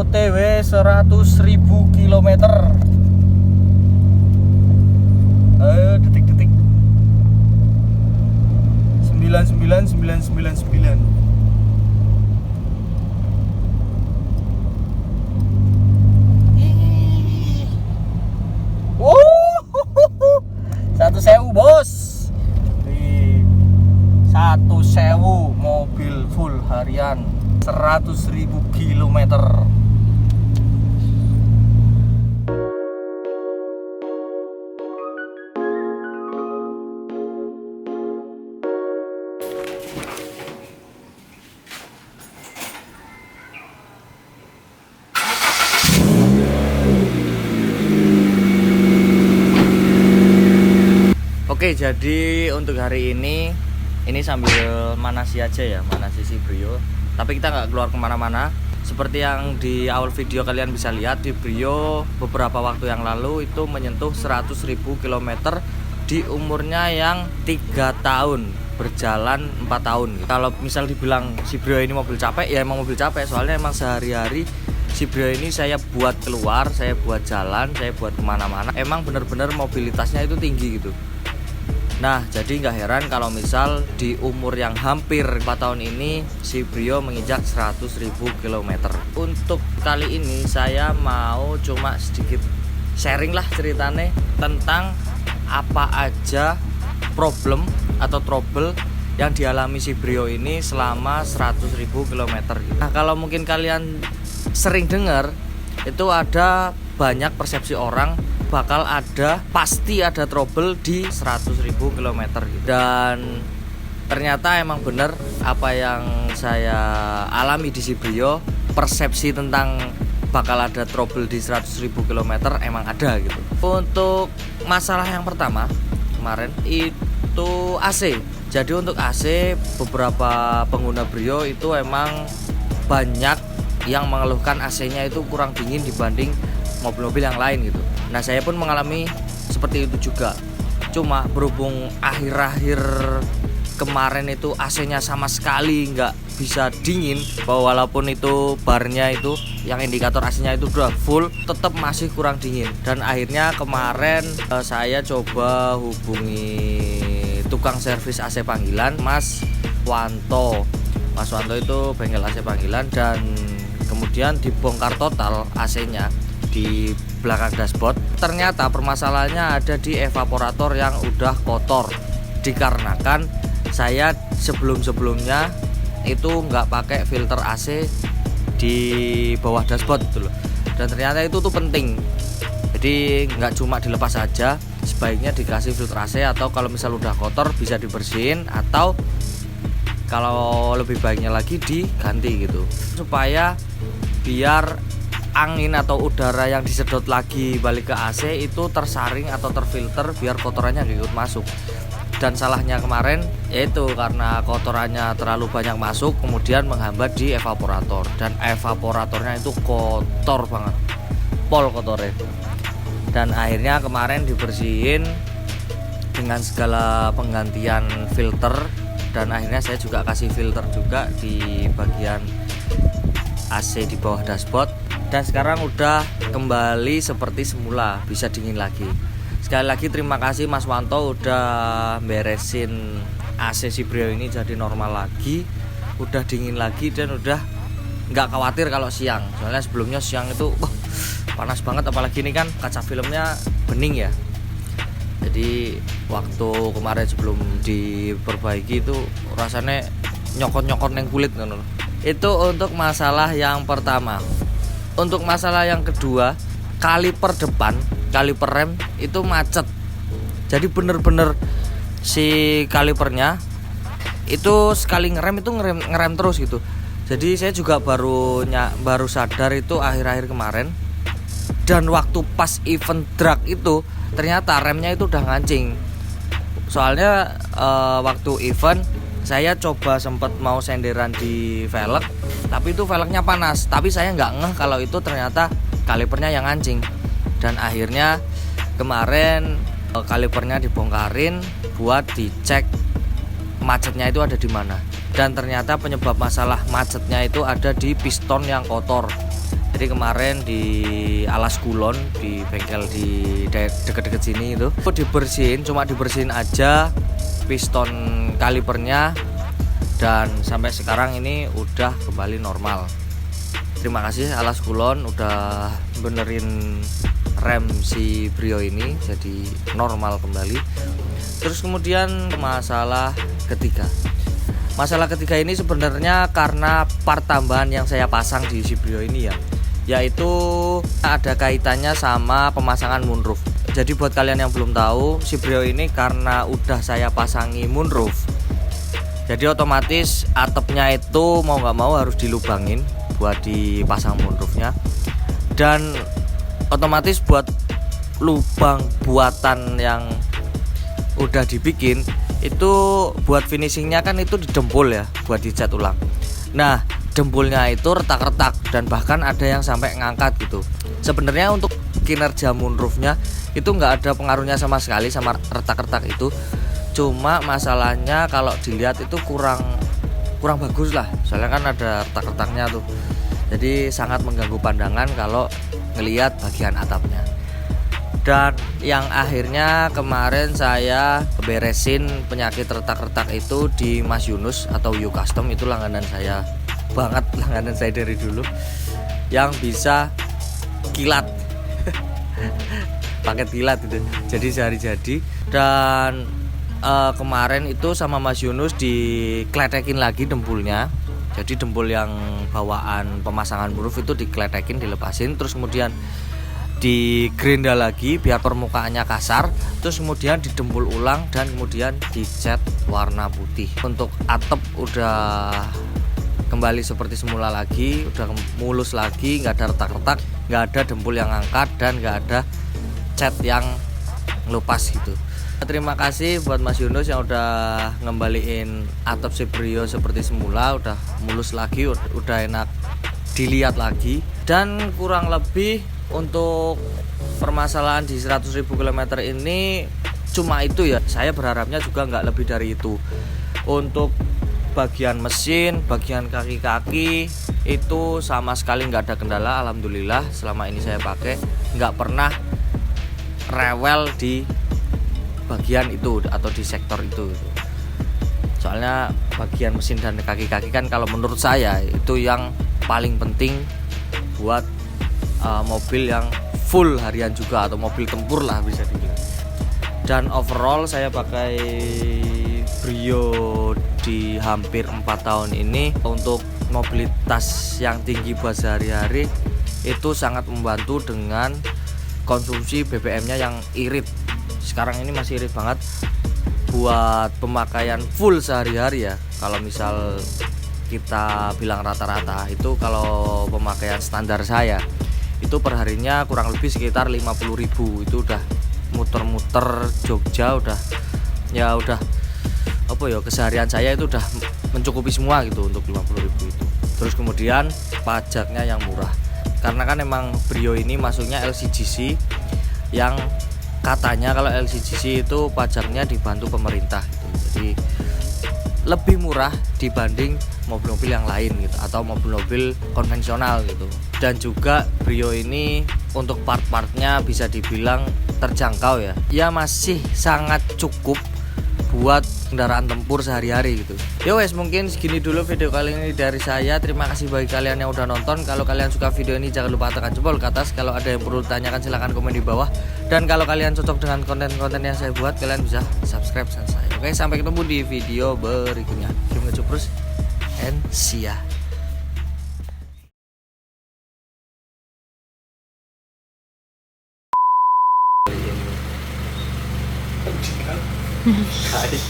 OTW 100.000 kilometer. Ayo detik-detik 99999. Satu sewu bos. 1.000 mobil full harian 100.000 kilometer. Oke, jadi untuk hari ini sambil manasi aja ya, manasi si Brio. Tapi kita nggak keluar kemana-mana. Seperti yang di awal video kalian bisa lihat, di Brio beberapa waktu yang lalu itu menyentuh 100.000 km di umurnya yang 3 tahun, berjalan 4 tahun. Kalau misal dibilang si Brio ini mobil capek, ya emang mobil capek. Soalnya emang sehari-hari si Brio ini saya buat keluar, saya buat jalan, saya buat kemana-mana. Emang bener-bener mobilitasnya itu tinggi gitu. Nah, jadi nggak heran kalau misal di umur yang hampir 4 tahun ini si Brio menginjak 100.000 km. Untuk kali ini saya mau cuma sedikit sharing lah ceritanya tentang apa aja problem atau trouble yang dialami si Brio ini selama 100.000 km. Nah, kalau mungkin kalian sering dengar itu ada banyak persepsi orang bakal pasti ada trouble di 100.000 km. Dan ternyata emang bener apa yang saya alami di si Brio. Persepsi tentang bakal ada trouble di 100.000 km emang ada gitu. Untuk masalah yang pertama kemarin itu AC. Jadi untuk AC beberapa pengguna Brio itu emang banyak yang mengeluhkan AC-nya itu kurang dingin dibanding mobil-mobil yang lain gitu. Nah, saya pun mengalami seperti itu juga. Cuma berhubung akhir-akhir kemarin itu AC-nya sama sekali nggak bisa dingin, bahwa walaupun itu barnya itu yang indikator AC-nya itu udah full, tetap masih kurang dingin. Dan akhirnya kemarin saya coba hubungi tukang servis AC panggilan, Mas Wanto. Mas Wanto itu bengkel AC panggilan, dan kemudian dibongkar total AC-nya di belakang dashboard. Ternyata permasalahannya ada di evaporator yang udah kotor, dikarenakan saya sebelumnya itu nggak pakai filter AC di bawah dashboard gitu loh. Dan ternyata itu tuh penting. Jadi nggak cuma dilepas saja, sebaiknya dikasih filter AC, atau kalau misal udah kotor bisa dibersihin, atau kalau lebih baiknya lagi diganti gitu, supaya biar angin atau udara yang disedot lagi balik ke AC itu tersaring atau terfilter biar kotorannya nggak ikut masuk. Dan salahnya kemarin yaitu karena kotorannya terlalu banyak masuk, kemudian menghambat di evaporator, dan evaporatornya itu kotor banget, pol kotornya. Dan akhirnya kemarin dibersihin dengan segala penggantian filter, dan akhirnya saya juga kasih filter juga di bagian AC di bawah dashboard. Dan sekarang udah kembali seperti semula, bisa dingin lagi. Sekali lagi terima kasih Mas Wanto udah beresin AC si Brio ini jadi normal lagi, udah dingin lagi, dan udah nggak khawatir kalau siang. Soalnya sebelumnya siang itu panas banget, apalagi ini kan kaca filmnya bening ya. Jadi waktu kemarin sebelum diperbaiki itu rasanya nyokot-nyokot neng kulit gitu. Itu untuk masalah yang pertama. Untuk masalah yang kedua, kaliper depan, kaliper rem itu macet. Jadi bener-bener si kalipernya itu sekali ngerem itu ngerem terus gitu. Jadi saya juga baru sadar itu akhir-akhir kemarin. Dan waktu pas event drag itu ternyata remnya itu udah ngancing. Soalnya waktu event saya coba sempat mau senderan di velg, tapi itu velgnya panas. Tapi saya nggak ngeh kalau itu ternyata kalipernya yang ngancing. Dan akhirnya kemarin kalipernya dibongkarin buat dicek macetnya itu ada di mana. Dan ternyata penyebab masalah macetnya itu ada di piston yang kotor. Jadi kemarin di Alas Kulon, di bengkel di deket-deket sini itu dibersihin, cuma dibersihin aja piston kalipernya, dan sampai sekarang ini udah kembali normal. Terima kasih Alas Kulon udah benerin rem si Brio ini jadi normal kembali. Terus kemudian masalah ketiga. Masalah ketiga ini sebenarnya karena part tambahan yang saya pasang di si Brio ini ya, yaitu ada kaitannya sama pemasangan moonroof. Jadi buat kalian yang belum tahu, si Brio ini karena udah saya pasangi moonroof, jadi otomatis atapnya itu mau nggak mau harus dilubangin buat dipasang moonroofnya. Dan otomatis buat lubang buatan yang udah dibikin itu buat finishingnya kan itu didempul ya, buat dicat ulang. Nah dempulnya itu retak-retak dan bahkan ada yang sampai ngangkat gitu. Sebenarnya untuk kinerja moonroofnya itu nggak ada pengaruhnya sama sekali sama retak-retak itu. Cuma masalahnya kalau dilihat itu kurang bagus lah, soalnya kan ada retak-retaknya tuh. Jadi sangat mengganggu pandangan kalau ngelihat bagian atapnya. Dan yang akhirnya kemarin saya beresin penyakit retak-retak itu di Mas Yunus atau You Custom, itu langganan saya banget, langganan saya dari dulu, yang bisa kilat paket kilat itu, jadi sehari jadi. Dan kemarin itu sama Mas Yunus dikletekin lagi dempulnya. Jadi dempul yang bawaan pemasangan moonroof itu dikletekin, dilepasin, terus kemudian digerinda lagi biar permukaannya kasar, terus kemudian didempul ulang dan kemudian dicat warna putih. Untuk atap udah kembali seperti semula lagi, udah mulus lagi, nggak ada retak-retak, nggak ada dempul yang angkat, dan nggak ada cat yang ngelupas gitu. Terima kasih buat Mas Yunus yang udah ngembaliin atap si Brio seperti semula, udah mulus lagi, udah enak dilihat lagi. Dan kurang lebih untuk permasalahan di 100.000 km ini cuma itu ya. Saya berharapnya juga nggak lebih dari itu. Untuk bagian mesin, bagian kaki-kaki itu sama sekali nggak ada kendala, alhamdulillah. Selama ini saya pakai nggak pernah rewel di bagian itu atau di sektor itu. Soalnya bagian mesin dan kaki-kaki kan kalau menurut saya itu yang paling penting buat mobil yang full harian juga, atau mobil tempur lah bisa dibilang. Dan overall saya pakai Brio di hampir 4 tahun ini, untuk mobilitas yang tinggi buat sehari-hari itu sangat membantu dengan konsumsi BBM-nya yang irit. Sekarang ini masih irit banget buat pemakaian full sehari-hari ya. Kalau misal kita bilang rata-rata itu, kalau pemakaian standar saya itu perharinya kurang lebih sekitar 50.000. Itu udah muter-muter Jogja, udah apa ya, keseharian saya itu udah mencukupi semua gitu untuk 50.000 itu. Terus kemudian pajaknya yang murah, karena kan emang Brio ini masuknya LCGC, yang katanya kalau LCGC itu pajaknya dibantu pemerintah gitu. Jadi lebih murah dibanding mobil-mobil yang lain gitu, atau mobil-mobil konvensional gitu. Dan juga Brio ini untuk part-partnya bisa dibilang terjangkau ya. Ya masih sangat cukup buat kendaraan tempur sehari-hari gitu. Yo wes, mungkin segini dulu video kali ini dari saya. Terima kasih bagi kalian yang udah nonton. Kalau kalian suka video ini jangan lupa tekan jempol ke atas. Kalau ada yang perlu ditanyakan silahkan komen di bawah. Dan kalau kalian cocok dengan konten-konten yang saya buat, kalian bisa subscribe channel saya. Oke, sampai ketemu di video berikutnya. Kim Ngecuprus and see ya. Hai.